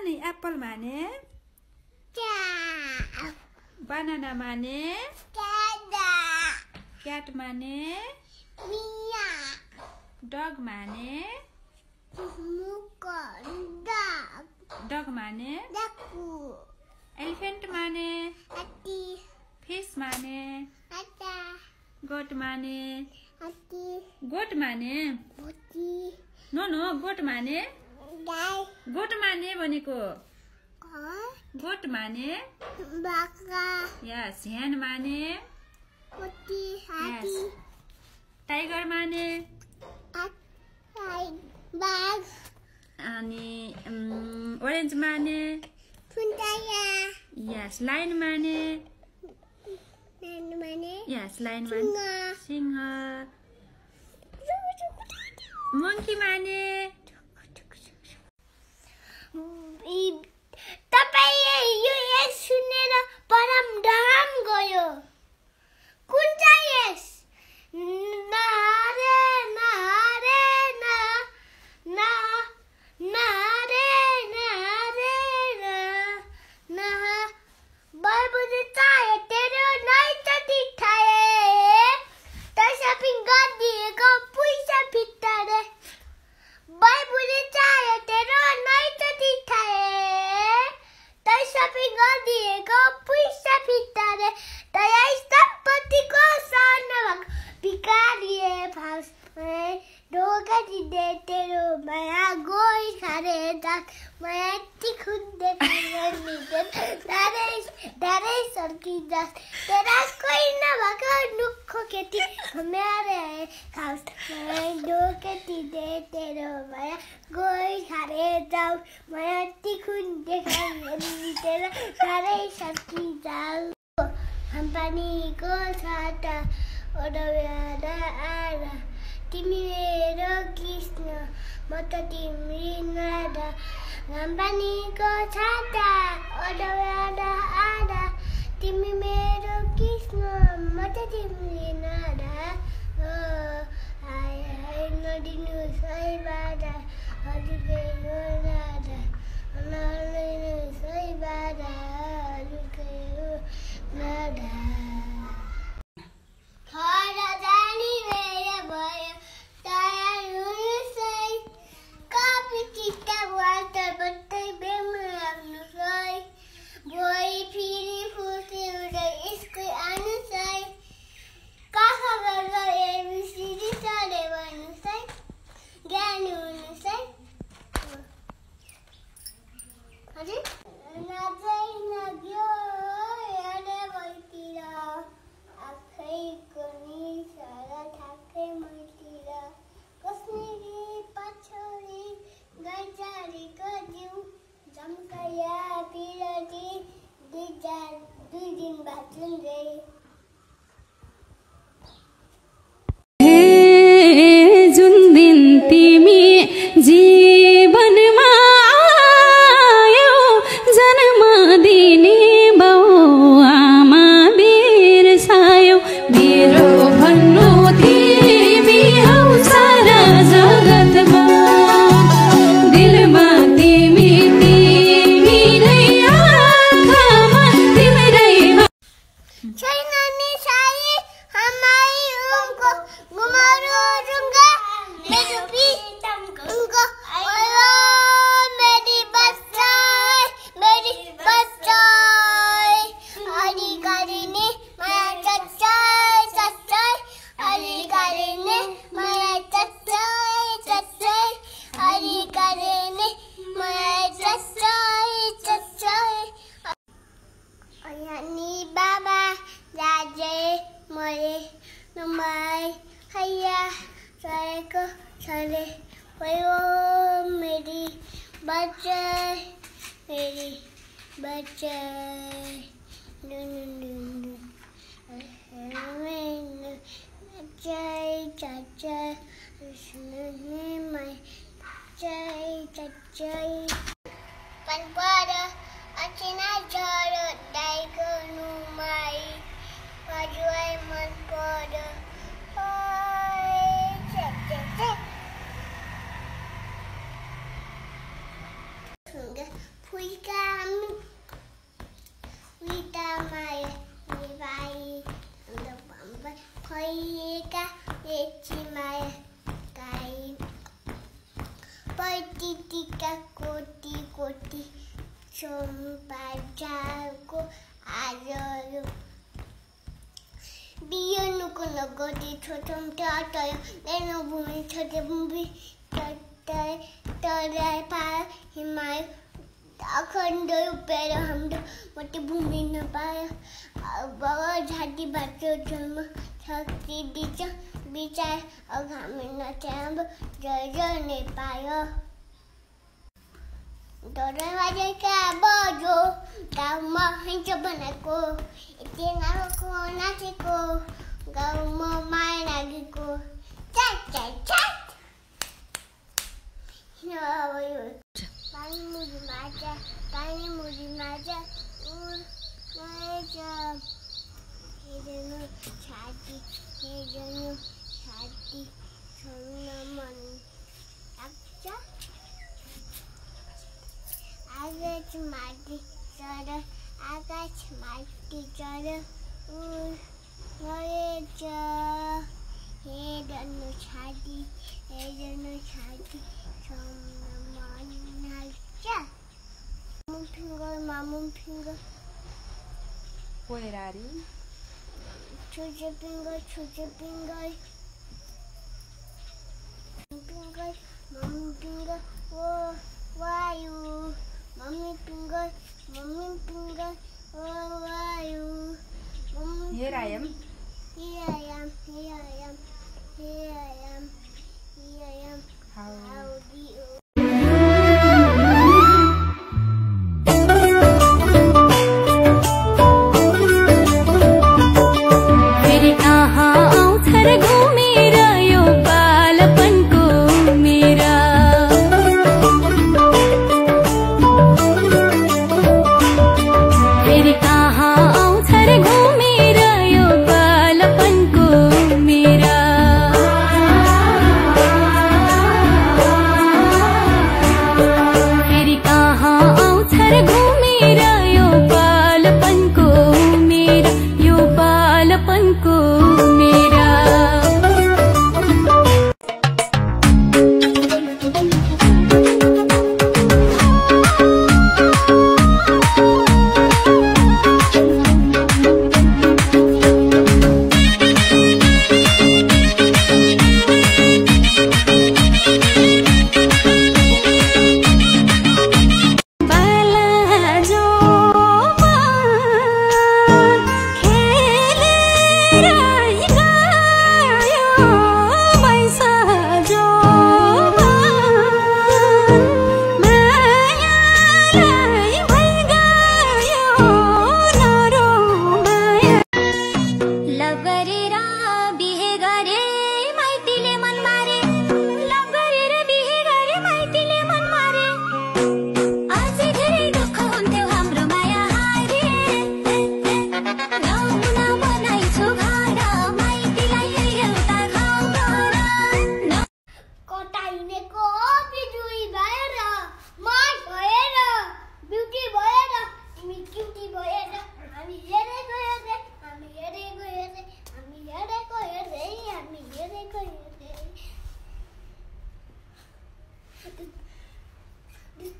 अनि एप्पल माने banana माने cat माने dog माने dog माने elephant माने fish माने goat माने goat माने no goat माने भनेको goat माने yes hen माने yes tiger माने अनि orange माने yes lion माने yes lion माने सिंह monkey माने तपाईले यो एक सुनेर परम धाम गयो कुन चाहिँ यस नहारे बाबुले चाहे तेरो नै त दिखाए त शपिङ गरिदिएको पैसा फिर्ता रे बाबुले चाहे तेरो नै त दिखाए त शपिङ गरिदिएको पैसा फिर्ता रे त यस दम्पतिको सानो भिखारीले फाउस ढोका दिँदै तेरो माया गई खारे जात माया तिखुन्दै डाँडै सर्की जात तेरा कोही नभएको दुःखो केटी मेरे खाउस ढोका दिँदै तेरो माया गई खारे जाऊ माया तिखुन्दै तेरो डाँडै सर्की जाऊ हाम्पानीको छाता ओडव्यादा आरा तिमी मेरो कृष्ण म त तिमी नादा हाम्पानीको छाता ओडव्यादा आरा तिमी मेरो कृष्ण म त तिमी नादा हाय नदिनु सही बाधा हजुरले यो नादा नलिनु सही बाधा हजुरले यो नादा घर जाने बेला भयो तयार हुनुहोस् कफी किताब वार्ता बत्तै बेमा राख्नुहोस् भोलि फेरि फुर्ती हुँदै स्कुल आउनुहोस् कखा गरेर एबिसिडी सरे भन्नुहोस् ज्ञान हुनुहोस् हजुर नाचै नग्यो हेरे भइतिर आखैको निसारा थाकै मैतिर कस्नेरी पछौरी गैचारीको जिउ झम्काया पिरती दुई दिन बाँचुन् रे जुन दिन तिमी जीवनमा आयौ जन्म दिने बाउ आमा बिर्सायौ मेरो भन्नु तिमी हौ सारा जगतमा दिलमा तिमी नै आँखामा तिम्रै छैन नि साई हमारी उनको गुमारो रुंगा मेरो उनको ओयो मेरी बच्चा हरी गरिने माया चच्चै हरी गरिने माया चच्चै हरी गरिने माया चच्चै अनि बाबा राजे मरे नमाई हैया सरेको छले भयो मेरी बच्चा Panpada Acina Jara Daiko Numai Pajuai Manpada कोटी कोटी सम्पाजाको आजयो बियनुको नगदी छोटम टाटायो नेनो भूमि छोटे भूमि तराई पार हिमाल अखण्ड उपेर हाम्रो मोटी भूमि नपायो अब झाडी बाटो जन्म शक्ति विचार अघामी नच्याब जय नेपाल दरवाजेका बजो गाउँमा हिँड्छ भनेको यति नाको नाचेको गाउँमा माया लागेको च्याट च्याट च्याट पानी मुरी माझा हेर्नु छाती छोड्न मन लाग्छ आकाश माथि चढ उडेछ हेर्नु छाती छोड्न मन लाग्छ मामुन फिङ्गर पोएरारी छोटे फिङ्गर मामुन फिङ्गर ओ वायु मम्मी फिङ्गर ओ वायु Here I am. How do you This